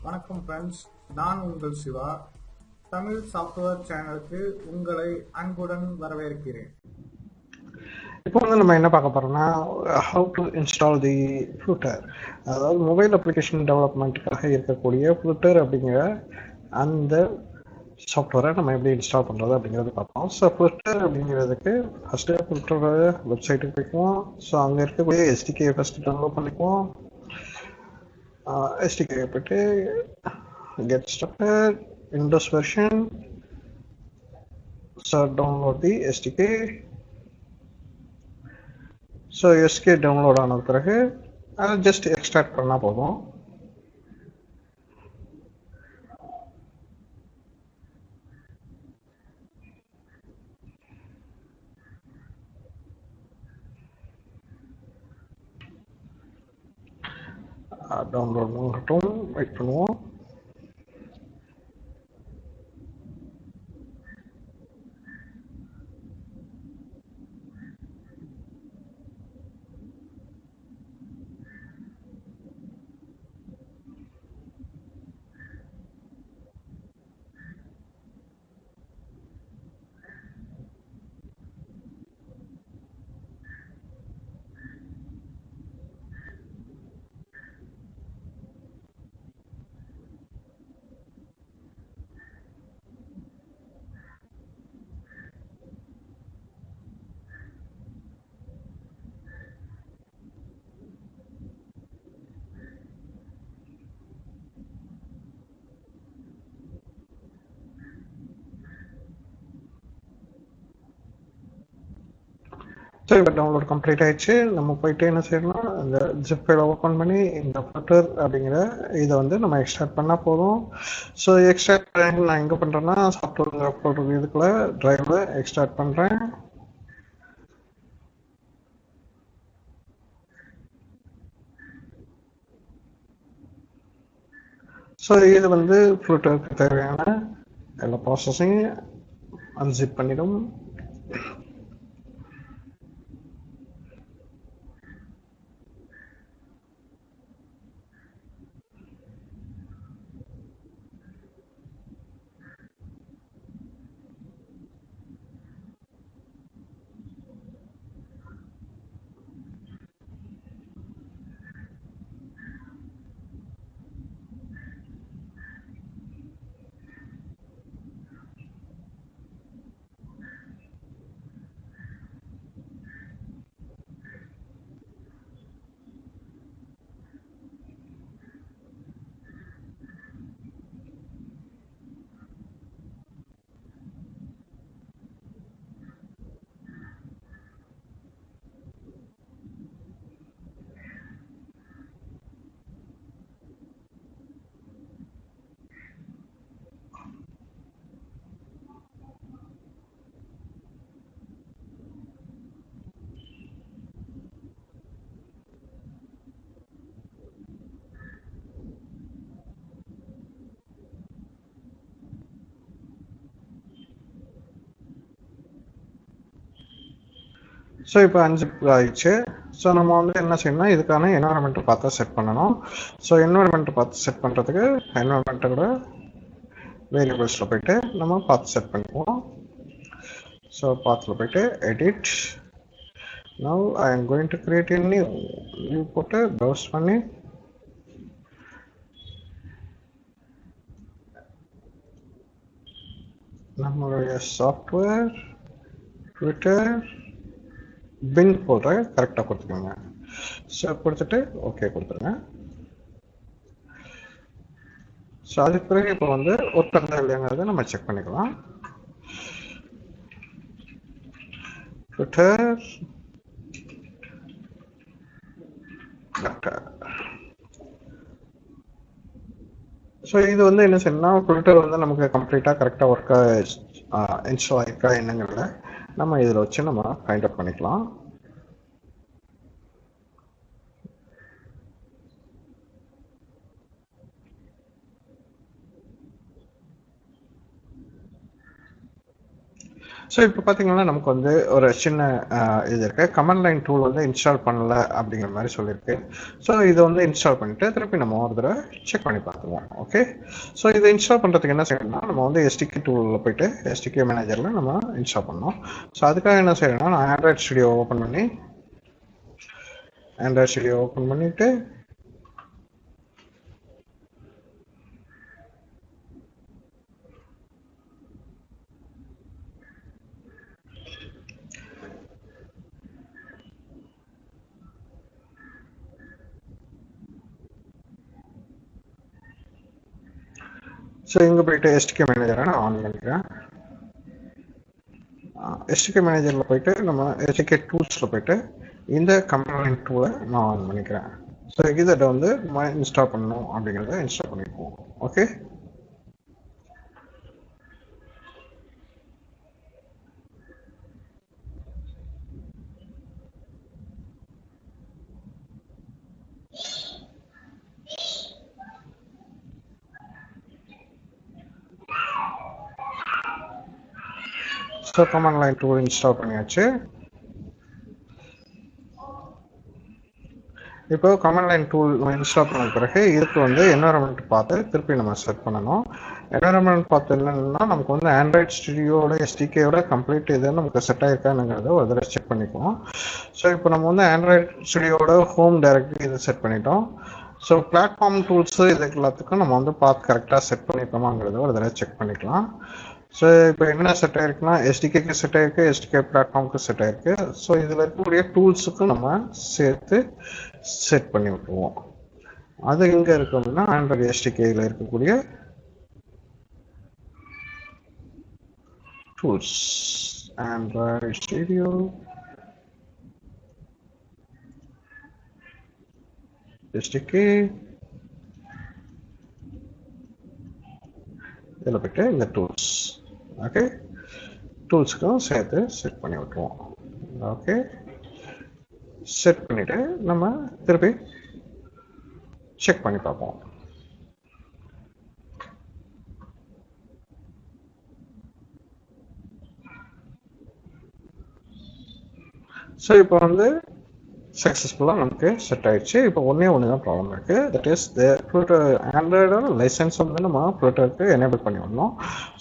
வணக்கம் ஃப்ரெண்ட்ஸ், நான் உங்கள் சிவா. தமிழ் சாஃப்ட்வேர் சேனலுக்கு உங்களை அன்புடன் வரவேற்கிறேன். இப்போ வந்து நம்ம என்ன பார்க்க போறோம்னா how to install the flutter, அதாவது மொபைல் அப்ளிகேஷன் டெவலப்மெண்ட்டுக்காக இருக்கக்கூடிய flutter அப்படிங்கிற அந்த சாஃப்ட்வேரை நம்ம எப்படி இன்ஸ்டால் பண்ணுறது அப்படிங்கிறது பார்ப்போம். ஸோ flutter அப்படிங்கிறதுக்கு ஃபஸ்ட்டு flutter வெப்சைட்டுக்கு போய்க்குவோம். ஸோ அங்கே இருக்கக்கூடிய எஸ்டிகே ஃபஸ்ட்டு டவுன்லோட் பண்ணிக்குவோம். எஸ்டிகே போய்ட்டு get started Windows version. So download the SDK. So SK download ஆன பிறகு அதை ஜஸ்ட் எக்ஸ்ட்ராக்ட் பண்ணால் போதும். டவுன்லோட் பண்ணட்டும், வெயிட் பண்ணுவோம். ஸோ இப்போ டவுன்லோட் கம்ப்ளீட் ஆயிடுச்சு. நம்ம போயிட்டு என்ன செய்யணும், இந்த ஜிப் ஃபைலை ஓப்பன் பண்ணி இந்த ஃப்ளட்டர் அப்படிங்கிற இதை வந்து நம்ம எக்ஸ்ட்ராக்ட் பண்ணால் போதும். ஸோ எக்ஸ்ட்ராக்ட் நான் எங்கே பண்ணுறேன்னா சாஃப்ட்வேர் அப்லோட் இதுக்குள்ள ட்ரைவில் எக்ஸ்ட்ராக்ட் பண்ணுறேன். ஸோ இது வந்து ஃப்ளட்டருக்கு தேவையான எல்லா ப்ராசஸிங் அன்சிப் பண்ணிடும். ஸோ இப்போ அன்சிப் ஆயிடுச்சு. ஸோ நம்ம வந்து என்ன செய்யணும்னா இதுக்கான என்வரன்மெண்ட்டை பார்த்து செட் பண்ணணும். ஸோ என்வரன்மெண்ட்டை பார்த்து செட் பண்ணுறதுக்கு என்வரன்மெண்ட்டோட வேரியபிள்ஸில் போயிட்டு நம்ம பார்த்து செட் பண்ணிக்குவோம். ஸோ பாத்தில் போயிட்டு edit. Now I am going to create a new போட்டு ப்ரௌஸ் பண்ணி நம்மளுடைய சாஃப்ட்வேர் ட்விட்டர் பின் போடுற கரெக்டாக கொடுத்துக்கோங்க. ஸோ கொடுத்துட்டு ஓகே கொடுத்துருங்க. ஸோ அதுக்கு பிறகு இப்போ வந்து ஒர்க் ஆகுதா இல்லையாங்கிறத நம்ம செக் பண்ணிக்கலாம். ட்விட்டர் ஸோ இது வந்து என்ன செய்யணும்னா ட்விட்டர் வந்து நமக்கு கம்ப்ளீட்டாக கரெக்டாக ஒர்க்காக இன்ஸ்டால் ஆகிருக்கா என்னங்கிறத நம்ம இதில் வச்சு நம்ம ஃபைண்ட் அவுட் பண்ணிக்கலாம். ஸோ இப்போ பார்த்தீங்கன்னா நமக்கு வந்து ஒரு சின்ன இது இருக்குது, கமெண்ட் லைன் டூல் வந்து இன்ஸ்டால் பண்ணல அப்படிங்கிற மாதிரி சொல்லியிருக்கு. ஸோ இதை வந்து இன்ஸ்டால் பண்ணிவிட்டு திருப்பி நம்ம ஒரு தடவை செக் பண்ணி பார்த்துருவோம். ஓகே, ஸோ இதை இன்ஸ்டால் பண்ணுறதுக்கு என்ன செய்யணும்னா நம்ம வந்து எஸ்டிகே டூலில் போய்ட்டு எஸ்டிகே மேனேஜரில் நம்ம இன்ஸ்டால் பண்ணணும். ஸோ அதுக்காக என்ன செய்யணும்னா நான் ஆண்ட்ராய்ட் ஸ்டுடியோ ஓப்பன் பண்ணிவிட்டு ஸோ இங்கே போய்ட்டு எஸ்டிகே மேனேஜரை நான் ஆன் பண்ணிக்கிறேன். எஸ்டிகே மேனேஜரில் போய்ட்டு நம்ம எஸ்டிகே டூல்ஸில் போய்ட்டு இந்த கமெண்ட் லைன் டூலை நான் ஆன் பண்ணிக்கிறேன். ஸோ இதை வந்து நம்ம இன்ஸ்டால் பண்ணணும் அப்படிங்கிறத இன்ஸ்டால் பண்ணிக்குவோம். Okay, so comment line tool install பண்ணியாச்சு. இப்போ கமெண்ட் லைன் டூல் இன்ஸ்டால் பண்ண பிறகு இதுக்கு வந்து என்வரன்மெண்ட் பார்த்து திருப்பி நம்ம செட் பண்ணணும். என்வரன்மெண்ட் பார்த்து என்னன்னா நமக்கு வந்து ஆண்ட்ராய்ட் ஸ்டுடியோட எஸ்டிகேயோட கம்ப்ளீட் இது நமக்கு செட் ஆயிருக்கானுங்கிறத ஒரு தடவை செக் பண்ணிக்குவோம். ஸோ இப்போ நம்ம வந்து ஆண்ட்ராய்ட் ஸ்டுடியோட ஹோம் டைரக்டரி இதை செட் பண்ணிட்டோம். ஸோ பிளாட்ஃபார்ம் டூல்ஸு இதுக்கு எல்லாத்துக்கும் நம்ம வந்து பார்த்து கரெக்டாக செட் பண்ணிட்டோமாங்கிறத ஒரு தடவை செக் பண்ணிக்கலாம். ஸோ இப்போ என்ன செட் ஆயிருக்குன்னா எஸ்டிகேக்கு செட் ஆயிருக்கு, எஸ்டிகே பிளாட்ஃபார்முக்கு செட் ஆயிருக்கு. ஸோ இதில் இருக்கக்கூடிய டூல்ஸுக்கும் நம்ம சேர்த்து செட் பண்ணி விட்டுருவோம். அது எங்கே இருக்கு அப்படின்னா ஆண்ட்ராய்டு எஸ்டிகேயில் இருக்கக்கூடிய டூல்ஸ், ஆண்ட்ராய்டு ஸ்டுடியோ எஸ்டிகே, இதில் போய்ட்டு இந்த டூல்ஸ். ஓகே, டூல்ஸுக்கும் சேர்த்து செட் பண்ணி விட்டுருவோம். ஓகே, செட் பண்ணிவிட்டு நம்ம திருப்பி செக் பண்ணி பார்ப்போம். ஸோ இப்போ வந்து சக்ஸஸ்ஃபுல்லாக நமக்கு செட் ஆயிடுச்சு. இப்போ ஒன்றே தான் ப்ராப்ளம் இருக்குது. தட் இஸ் ஃப்ளூட்டர் ஆண்ட்ராய்டோட லைசன்ஸ் வந்து நம்ம ஃப்ளூட்டருக்கு எனேபிள் பண்ணி விடணும்.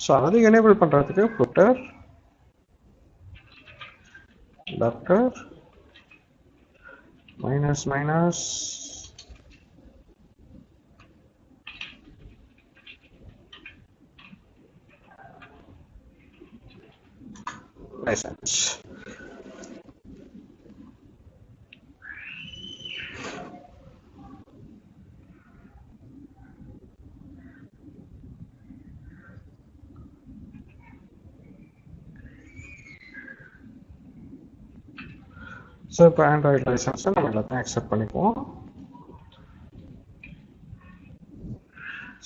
ஸோ அது எனேபிள் பண்ணுறதுக்கு flutter doctor minus licence. So இப்போ ஆண்ட்ராய்டு லைசன்ஸை நம்ம எல்லாத்தையும் அக்செப்ட் பண்ணிக்குவோம்.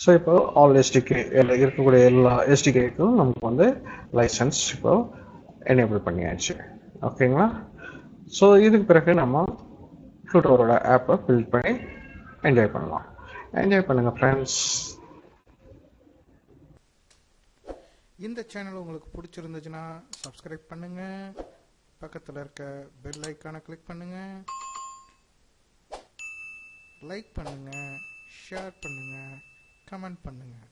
ஸோ இப்போ ஆல் எஸ்டிகே இருக்கக்கூடிய எல்லா எஸ்டிகேக்கும் நமக்கு வந்து லைசன்ஸ் இப்போ எனேபிள் பண்ணியாச்சு. ஓகேங்களா? ஸோ இதுக்கு பிறகு நம்ம ஃப்ளூட்டரோட ஆப்பை பில்ட் பண்ணி என்ஜாய் பண்ணலாம். என்ஜாய் பண்ணுங்கள் ஃப்ரெண்ட்ஸ். இந்த சேனல் உங்களுக்கு பிடிச்சிருந்துச்சுன்னா சப்ஸ்கிரைப் பண்ணுங்கள், பக்கத்தில் இருக்க பெல் ஐக்கானை கிளிக் பண்ணுங்கள், லைக் பண்ணுங்கள், ஷேர் பண்ணுங்கள், கமெண்ட் பண்ணுங்கள்.